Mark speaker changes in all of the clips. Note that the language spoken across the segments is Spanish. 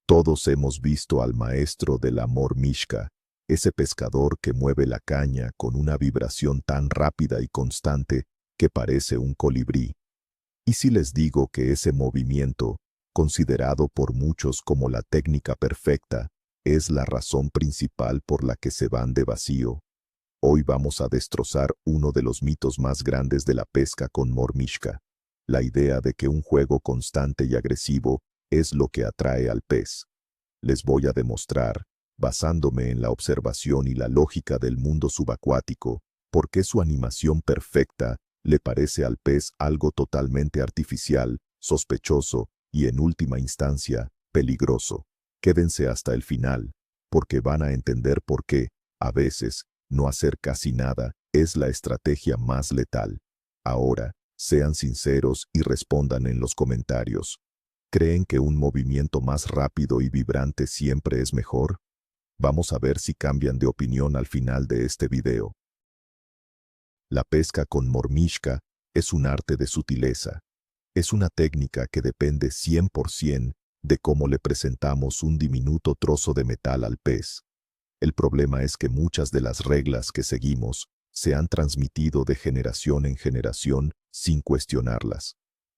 Speaker 1: Todos hemos visto al maestro del amor Mishka, ese pescador que mueve la caña con una vibración tan rápida y constante que parece un colibrí. ¿Y si les digo que ese movimiento, considerado por muchos como la técnica perfecta, es la razón principal por la que se van de vacío? Hoy vamos a destrozar uno de los mitos más grandes de la pesca con mormishka, la idea de que un juego constante y agresivo es lo que atrae al pez. Les voy a demostrar, basándome en la observación y la lógica del mundo subacuático, por qué su animación perfecta le parece al pez algo totalmente artificial, sospechoso y, en última instancia, peligroso. Quédense hasta el final, porque van a entender por qué, a veces, no hacer casi nada es la estrategia más letal. Ahora, sean sinceros y respondan en los comentarios. ¿Creen que un movimiento más rápido y vibrante siempre es mejor? Vamos a ver si cambian de opinión al final de este video. La pesca con mormishka es un arte de sutileza. Es una técnica que depende 100% de cómo le presentamos un diminuto trozo de metal al pez. El problema es que muchas de las reglas que seguimos se han transmitido de generación en generación sin cuestionarlas.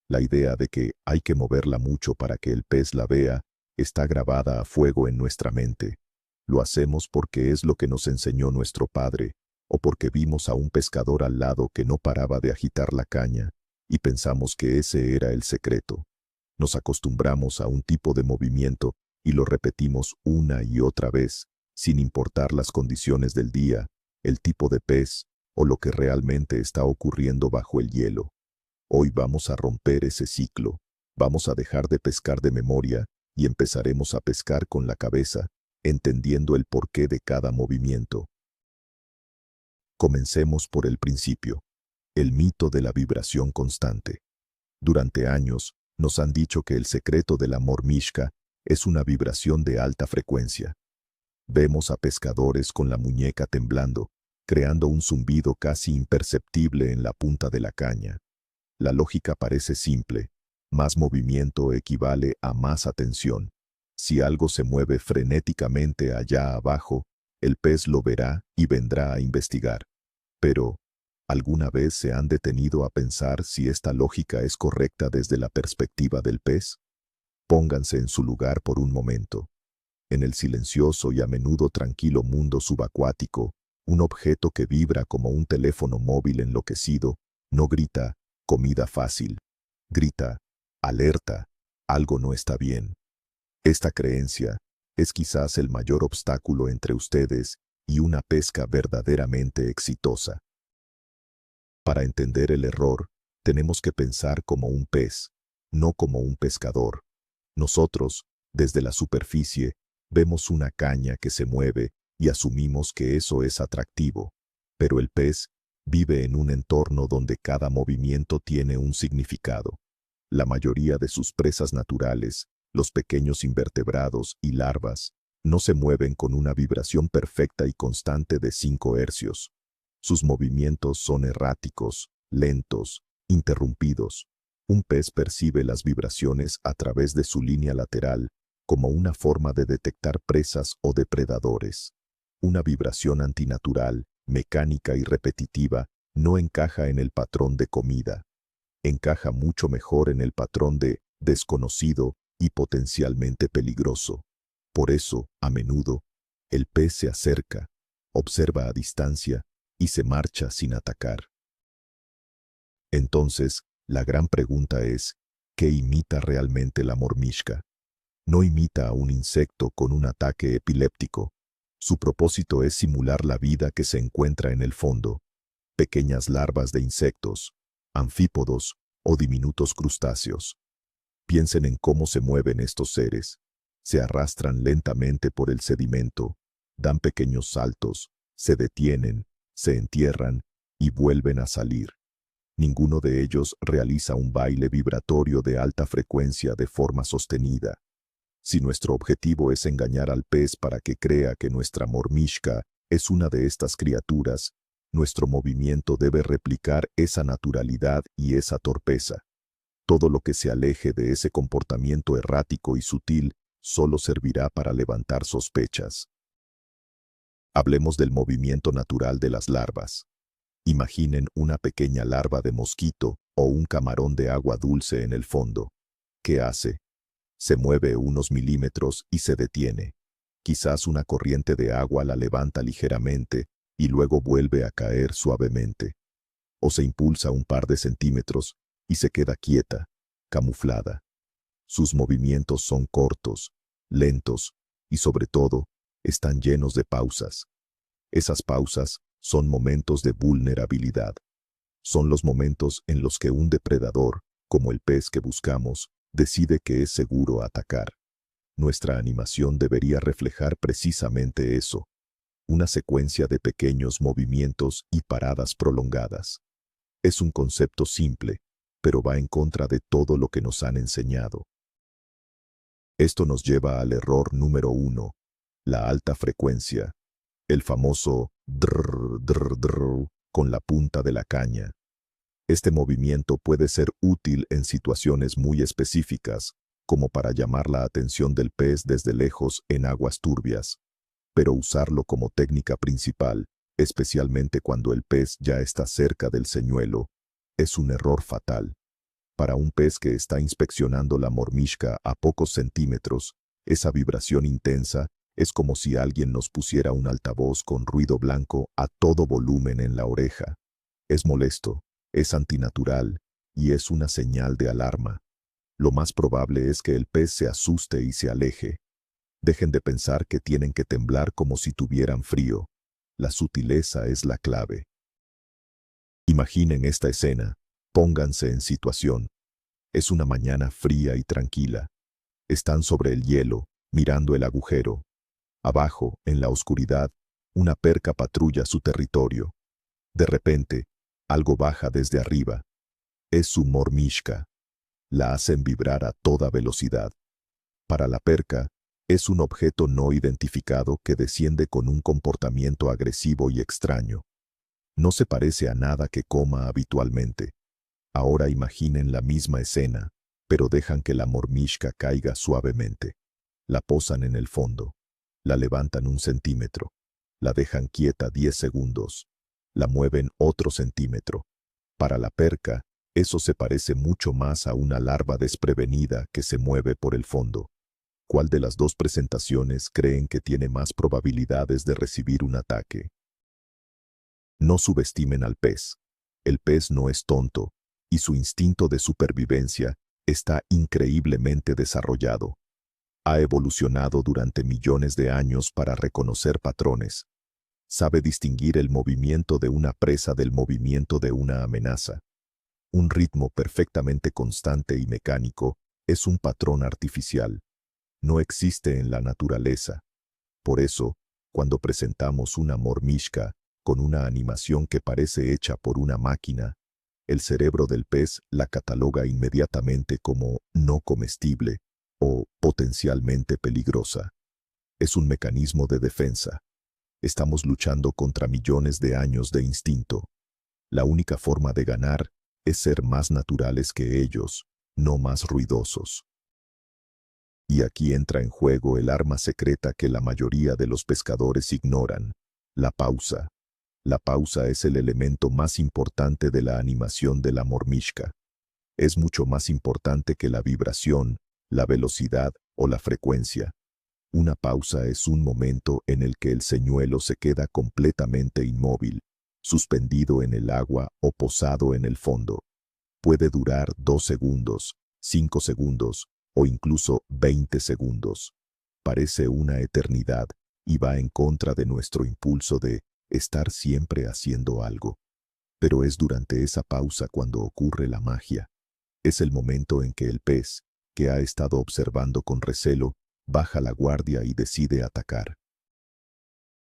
Speaker 1: La idea de que hay que moverla mucho para que el pez la vea está grabada a fuego en nuestra mente. Lo hacemos porque es lo que nos enseñó nuestro padre, o porque vimos a un pescador al lado que no paraba de agitar la caña, y pensamos que ese era el secreto. Nos acostumbramos a un tipo de movimiento y lo repetimos una y otra vez, sin importar las condiciones del día, el tipo de pez o lo que realmente está ocurriendo bajo el hielo. Hoy vamos a romper ese ciclo, vamos a dejar de pescar de memoria y empezaremos a pescar con la cabeza, entendiendo el porqué de cada movimiento. Comencemos por el principio, el mito de la vibración constante. Durante años, nos han dicho que el secreto del amor mishka es una vibración de alta frecuencia. Vemos a pescadores con la muñeca temblando, creando un zumbido casi imperceptible en la punta de la caña. La lógica parece simple. Más movimiento equivale a más atención. Si algo se mueve frenéticamente allá abajo, el pez lo verá y vendrá a investigar. Pero, ¿alguna vez se han detenido a pensar si esta lógica es correcta desde la perspectiva del pez? Pónganse en su lugar por un momento. En el silencioso y a menudo tranquilo mundo subacuático, un objeto que vibra como un teléfono móvil enloquecido no grita comida fácil, grita alerta, algo no está bien. Esta creencia es quizás el mayor obstáculo entre ustedes y una pesca verdaderamente exitosa. Para entender el error, tenemos que pensar como un pez, no como un pescador. Nosotros, desde la superficie, vemos una caña que se mueve y asumimos que eso es atractivo, pero el pez vive en un entorno donde cada movimiento tiene un significado. La mayoría de sus presas naturales, los pequeños invertebrados y larvas, no se mueven con una vibración perfecta y constante de 5 hercios. Sus movimientos son erráticos, lentos, interrumpidos. Un pez percibe las vibraciones a través de su línea lateral como una forma de detectar presas o depredadores. Una vibración antinatural, mecánica y repetitiva no encaja en el patrón de comida. Encaja mucho mejor en el patrón de desconocido y potencialmente peligroso. Por eso, a menudo, el pez se acerca, observa a distancia y se marcha sin atacar. Entonces, la gran pregunta es, ¿qué imita realmente la mormishka? No imita a un insecto con un ataque epiléptico. Su propósito es simular la vida que se encuentra en el fondo. Pequeñas larvas de insectos, anfípodos o diminutos crustáceos. Piensen en cómo se mueven estos seres. Se arrastran lentamente por el sedimento, dan pequeños saltos, se detienen, se entierran y vuelven a salir. Ninguno de ellos realiza un baile vibratorio de alta frecuencia de forma sostenida. Si nuestro objetivo es engañar al pez para que crea que nuestra mormishka es una de estas criaturas, nuestro movimiento debe replicar esa naturalidad y esa torpeza. Todo lo que se aleje de ese comportamiento errático y sutil solo servirá para levantar sospechas. Hablemos del movimiento natural de las larvas. Imaginen una pequeña larva de mosquito o un camarón de agua dulce en el fondo. ¿Qué hace? Se mueve unos milímetros y se detiene. Quizás una corriente de agua la levanta ligeramente y luego vuelve a caer suavemente. O se impulsa un par de centímetros y se queda quieta, camuflada. Sus movimientos son cortos, lentos y sobre todo, están llenos de pausas. Esas pausas son momentos de vulnerabilidad. Son los momentos en los que un depredador, como el pez que buscamos, decide que es seguro atacar. Nuestra animación debería reflejar precisamente eso, una secuencia de pequeños movimientos y paradas prolongadas. Es un concepto simple, pero va en contra de todo lo que nos han enseñado. Esto nos lleva al error número 1, la alta frecuencia, el famoso drrr, drrr, drrr, con la punta de la caña. Este movimiento puede ser útil en situaciones muy específicas, como para llamar la atención del pez desde lejos en aguas turbias, pero usarlo como técnica principal, especialmente cuando el pez ya está cerca del señuelo, es un error fatal. Para un pez que está inspeccionando la mormishka a pocos centímetros, esa vibración intensa es como si alguien nos pusiera un altavoz con ruido blanco a todo volumen en la oreja. Es molesto, es antinatural y es una señal de alarma. Lo más probable es que el pez se asuste y se aleje. Dejen de pensar que tienen que temblar como si tuvieran frío. La sutileza es la clave. Imaginen esta escena. Pónganse en situación. Es una mañana fría y tranquila. Están sobre el hielo, mirando el agujero. Abajo, en la oscuridad, una perca patrulla su territorio. De repente, algo baja desde arriba. Es su mormishka. La hacen vibrar a toda velocidad. Para la perca, es un objeto no identificado que desciende con un comportamiento agresivo y extraño. No se parece a nada que coma habitualmente. Ahora imaginen la misma escena, pero dejan que la mormishka caiga suavemente. La posan en el fondo. La levantan 1 centímetro. La dejan quieta 10 segundos. La mueven otro centímetro. Para la perca, eso se parece mucho más a una larva desprevenida que se mueve por el fondo. ¿Cuál de las dos presentaciones creen que tiene más probabilidades de recibir un ataque? No subestimen al pez. El pez no es tonto, y su instinto de supervivencia está increíblemente desarrollado. Ha evolucionado durante millones de años para reconocer patrones. Sabe distinguir el movimiento de una presa del movimiento de una amenaza. Un ritmo perfectamente constante y mecánico es un patrón artificial. No existe en la naturaleza. Por eso, cuando presentamos una mormishka con una animación que parece hecha por una máquina, el cerebro del pez la cataloga inmediatamente como no comestible o potencialmente peligrosa. Es un mecanismo de defensa. Estamos luchando contra millones de años de instinto. La única forma de ganar es ser más naturales que ellos, no más ruidosos. Y aquí entra en juego el arma secreta que la mayoría de los pescadores ignoran, la pausa. La pausa es el elemento más importante de la animación de la mormishka. Es mucho más importante que la vibración, la velocidad o la frecuencia. Una pausa es un momento en el que el señuelo se queda completamente inmóvil, suspendido en el agua o posado en el fondo. Puede durar 2 segundos, 5 segundos o incluso 20 segundos. Parece una eternidad y va en contra de nuestro impulso de estar siempre haciendo algo. Pero es durante esa pausa cuando ocurre la magia. Es el momento en que el pez, que ha estado observando con recelo, baja la guardia y decide atacar.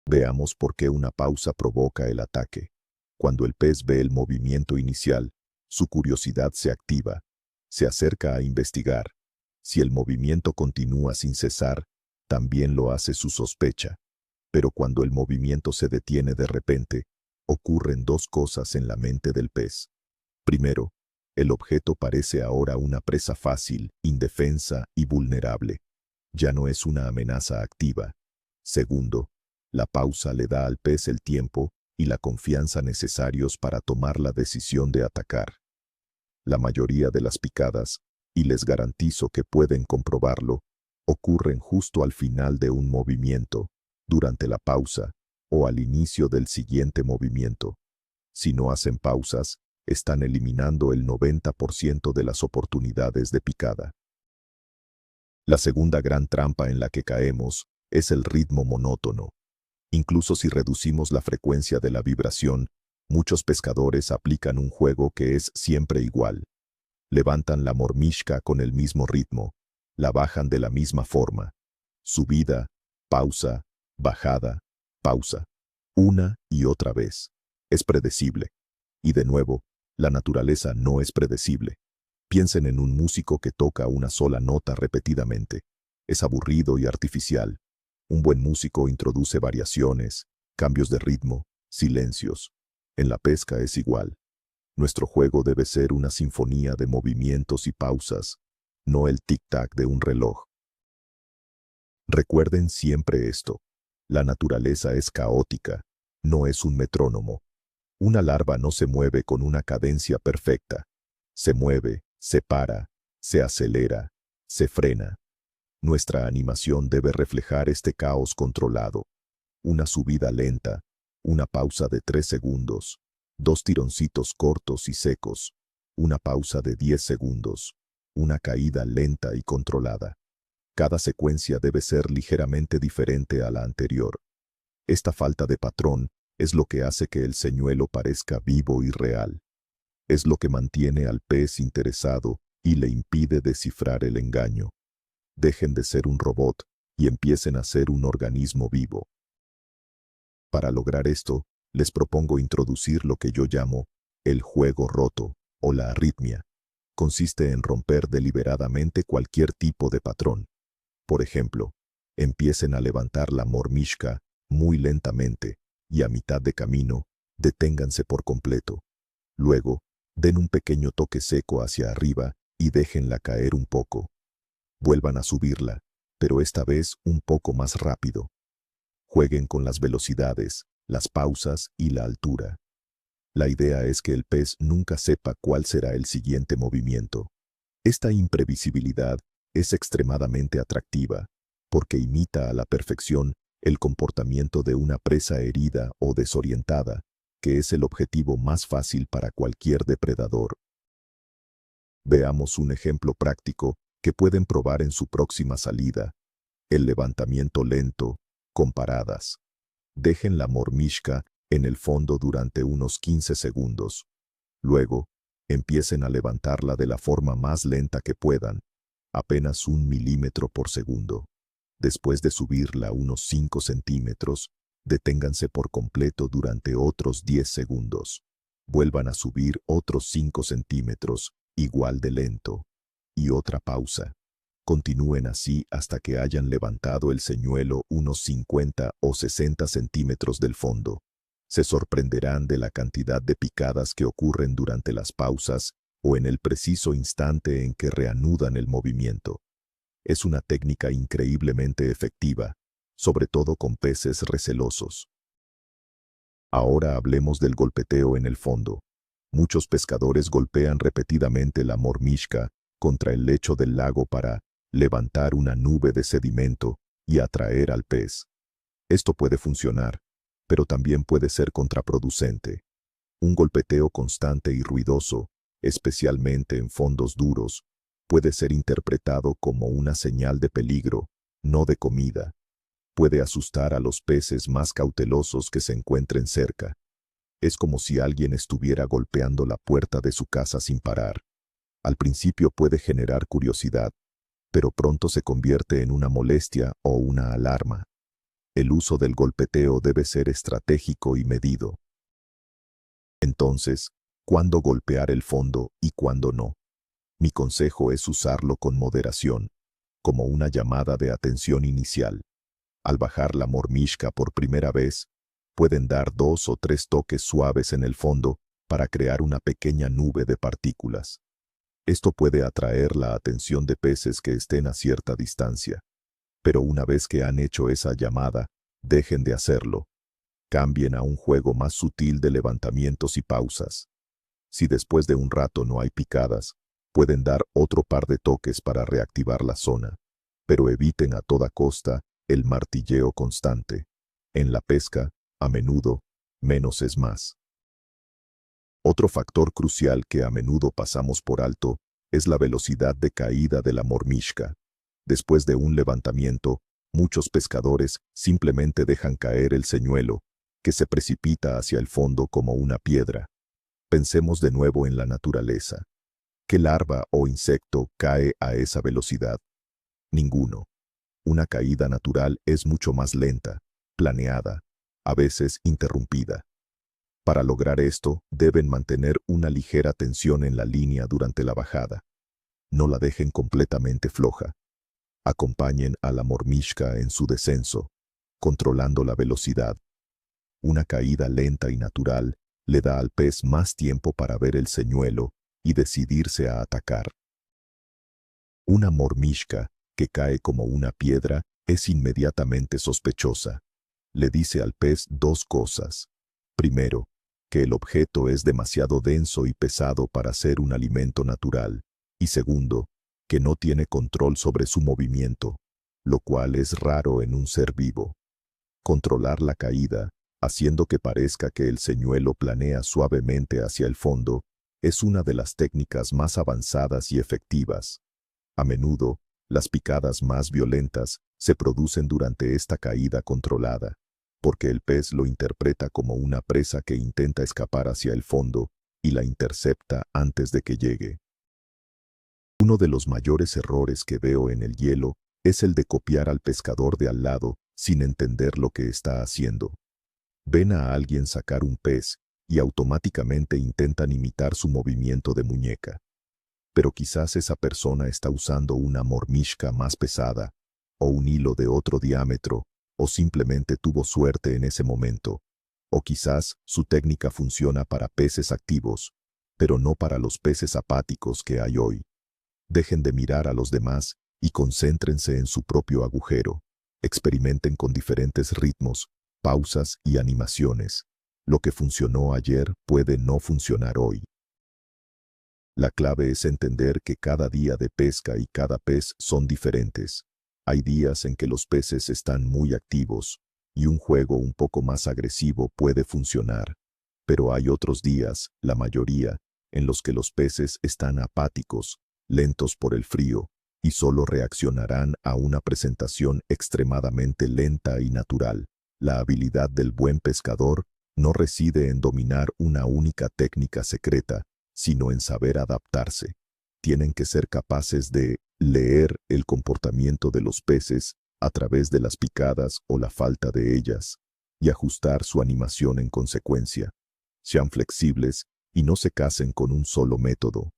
Speaker 1: Veamos por qué una pausa provoca el ataque. Cuando el pez ve el movimiento inicial, su curiosidad se activa, se acerca a investigar. Si el movimiento continúa sin cesar, también lo hace su sospecha. Pero cuando el movimiento se detiene de repente, ocurren 2 cosas en la mente del pez. Primero, el objeto parece ahora una presa fácil, indefensa y vulnerable. Ya no es una amenaza activa. Segundo, la pausa le da al pez el tiempo y la confianza necesarios para tomar la decisión de atacar. La mayoría de las picadas, y les garantizo que pueden comprobarlo, ocurren justo al final de un movimiento, durante la pausa o al inicio del siguiente movimiento. Si no hacen pausas, están eliminando el 90% de las oportunidades de picada. La segunda gran trampa en la que caemos es el ritmo monótono. Incluso si reducimos la frecuencia de la vibración, muchos pescadores aplican un juego que es siempre igual. Levantan la mormishka con el mismo ritmo, la bajan de la misma forma. Subida, pausa, bajada, pausa. Una y otra vez. Es predecible. Y de nuevo, la naturaleza no es predecible. Piensen en un músico que toca una sola nota repetidamente. Es aburrido y artificial. Un buen músico introduce variaciones, cambios de ritmo, silencios. En la pesca es igual. Nuestro juego debe ser una sinfonía de movimientos y pausas, no el tic-tac de un reloj. Recuerden siempre esto. La naturaleza es caótica, no es un metrónomo. Una larva no se mueve con una cadencia perfecta. Se mueve, se para, se acelera, se frena. Nuestra animación debe reflejar este caos controlado. Una subida lenta, una pausa de 3 segundos, 2 tironcitos cortos y secos, una pausa de 10 segundos, una caída lenta y controlada. Cada secuencia debe ser ligeramente diferente a la anterior. Esta falta de patrón es lo que hace que el señuelo parezca vivo y real. Es lo que mantiene al pez interesado y le impide descifrar el engaño. Dejen de ser un robot y empiecen a ser un organismo vivo. Para lograr esto, les propongo introducir lo que yo llamo el juego roto o la arritmia. Consiste en romper deliberadamente cualquier tipo de patrón. Por ejemplo, empiecen a levantar la mormishka muy lentamente y a mitad de camino, deténganse por completo. Luego, den un pequeño toque seco hacia arriba y déjenla caer un poco. Vuelvan a subirla, pero esta vez un poco más rápido. Jueguen con las velocidades, las pausas y la altura. La idea es que el pez nunca sepa cuál será el siguiente movimiento. Esta imprevisibilidad es extremadamente atractiva, porque imita a la perfección el comportamiento de una presa herida o desorientada, que es el objetivo más fácil para cualquier depredador. Veamos un ejemplo práctico que pueden probar en su próxima salida: el levantamiento lento, con paradas. Dejen la mormishka en el fondo durante unos 15 segundos. Luego, empiecen a levantarla de la forma más lenta que puedan, apenas 1 milímetro por segundo. Después de subirla unos 5 centímetros, deténganse por completo durante otros 10 segundos. Vuelvan a subir otros 5 centímetros, igual de lento. Y otra pausa. Continúen así hasta que hayan levantado el señuelo unos 50 o 60 centímetros del fondo. Se sorprenderán de la cantidad de picadas que ocurren durante las pausas o en el preciso instante en que reanudan el movimiento. Es una técnica increíblemente efectiva, sobre todo con peces recelosos. Ahora hablemos del golpeteo en el fondo. Muchos pescadores golpean repetidamente la mormishka contra el lecho del lago para levantar una nube de sedimento y atraer al pez. Esto puede funcionar, pero también puede ser contraproducente. Un golpeteo constante y ruidoso, especialmente en fondos duros, puede ser interpretado como una señal de peligro, no de comida. Puede asustar a los peces más cautelosos que se encuentren cerca. Es como si alguien estuviera golpeando la puerta de su casa sin parar. Al principio puede generar curiosidad, pero pronto se convierte en una molestia o una alarma. El uso del golpeteo debe ser estratégico y medido. Entonces, ¿cuándo golpear el fondo y cuándo no? Mi consejo es usarlo con moderación, como una llamada de atención inicial. Al bajar la mormishka por primera vez, pueden dar 2 o 3 toques suaves en el fondo para crear una pequeña nube de partículas. Esto puede atraer la atención de peces que estén a cierta distancia. Pero una vez que han hecho esa llamada, dejen de hacerlo. Cambien a un juego más sutil de levantamientos y pausas. Si después de un rato no hay picadas, pueden dar otro par de toques para reactivar la zona, pero eviten a toda costa el martilleo constante. En la pesca, a menudo, menos es más. Otro factor crucial que a menudo pasamos por alto es la velocidad de caída de la mormishka. Después de un levantamiento, muchos pescadores simplemente dejan caer el señuelo, que se precipita hacia el fondo como una piedra. Pensemos de nuevo en la naturaleza. ¿Qué larva o insecto cae a esa velocidad? Ninguno. Una caída natural es mucho más lenta, planeada, a veces interrumpida. Para lograr esto, deben mantener una ligera tensión en la línea durante la bajada. No la dejen completamente floja. Acompañen a la mormishka en su descenso, controlando la velocidad. Una caída lenta y natural le da al pez más tiempo para ver el señuelo y decidirse a atacar. Una mormishka que cae como una piedra es inmediatamente sospechosa. Le dice al pez dos cosas. Primero, que el objeto es demasiado denso y pesado para ser un alimento natural. Y segundo, que no tiene control sobre su movimiento, lo cual es raro en un ser vivo. Controlar la caída, haciendo que parezca que el señuelo planea suavemente hacia el fondo, es una de las técnicas más avanzadas y efectivas. A menudo, las picadas más violentas se producen durante esta caída controlada, porque el pez lo interpreta como una presa que intenta escapar hacia el fondo y la intercepta antes de que llegue. Uno de los mayores errores que veo en el hielo es el de copiar al pescador de al lado sin entender lo que está haciendo. Ven a alguien sacar un pez y automáticamente intentan imitar su movimiento de muñeca. Pero quizás esa persona está usando una mormishka más pesada, o un hilo de otro diámetro, o simplemente tuvo suerte en ese momento. O quizás su técnica funciona para peces activos, pero no para los peces apáticos que hay hoy. Dejen de mirar a los demás y concéntrense en su propio agujero. Experimenten con diferentes ritmos, pausas y animaciones. Lo que funcionó ayer puede no funcionar hoy. La clave es entender que cada día de pesca y cada pez son diferentes. Hay días en que los peces están muy activos y un juego un poco más agresivo puede funcionar. Pero hay otros días, la mayoría, en los que los peces están apáticos, lentos por el frío, y solo reaccionarán a una presentación extremadamente lenta y natural. La habilidad del buen pescador no reside en dominar una única técnica secreta, sino en saber adaptarse. Tienen que ser capaces de leer el comportamiento de los peces a través de las picadas o la falta de ellas, y ajustar su animación en consecuencia. Sean flexibles y no se casen con un solo método.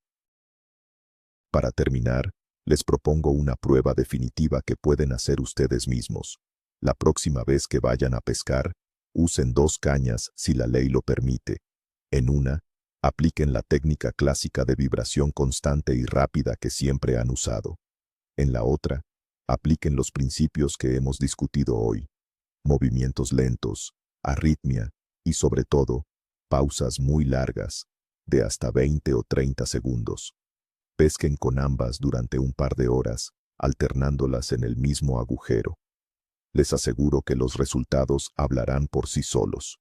Speaker 1: Para terminar, les propongo una prueba definitiva que pueden hacer ustedes mismos. La próxima vez que vayan a pescar, usen 2 cañas si la ley lo permite. En una, apliquen la técnica clásica de vibración constante y rápida que siempre han usado. En la otra, apliquen los principios que hemos discutido hoy. Movimientos lentos, arritmia y, sobre todo, pausas muy largas, de hasta 20 o 30 segundos. Pesquen con ambas durante un par de horas, alternándolas en el mismo agujero. Les aseguro que los resultados hablarán por sí solos.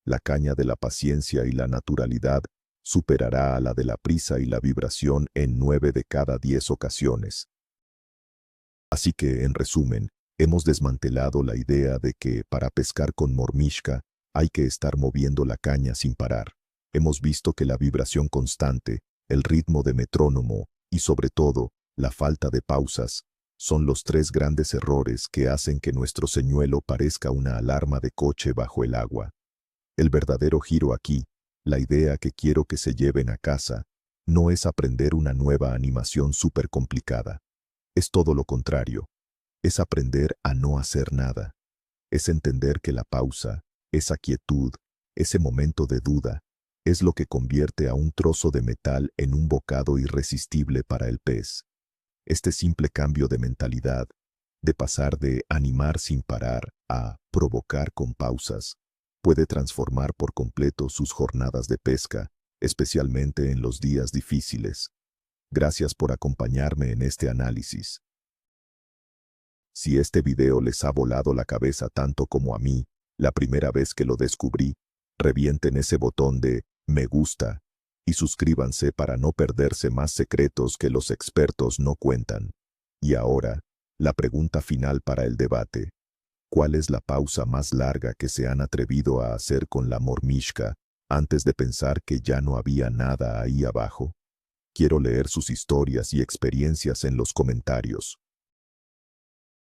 Speaker 1: La caña de la paciencia y la naturalidad superará a la de la prisa y la vibración en 9 de cada 10 ocasiones. Así que, en resumen, hemos desmantelado la idea de que, para pescar con mormishka, hay que estar moviendo la caña sin parar. Hemos visto que la vibración constante, el ritmo de metrónomo y, sobre todo, la falta de pausas, son los 3 grandes errores que hacen que nuestro señuelo parezca una alarma de coche bajo el agua. El verdadero giro aquí, la idea que quiero que se lleven a casa, no es aprender una nueva animación súper complicada. Es todo lo contrario. Es aprender a no hacer nada. Es entender que la pausa, esa quietud, ese momento de duda, es lo que convierte a un trozo de metal en un bocado irresistible para el pez. Este simple cambio de mentalidad, de pasar de animar sin parar a provocar con pausas, puede transformar por completo sus jornadas de pesca, especialmente en los días difíciles. Gracias por acompañarme en este análisis. Si este video les ha volado la cabeza tanto como a mí, la primera vez que lo descubrí, revienten ese botón de me gusta y suscríbanse para no perderse más secretos que los expertos no cuentan. Y ahora, la pregunta final para el debate. ¿Cuál es la pausa más larga que se han atrevido a hacer con la mormishka antes de pensar que ya no había nada ahí abajo? Quiero leer sus historias y experiencias en los comentarios.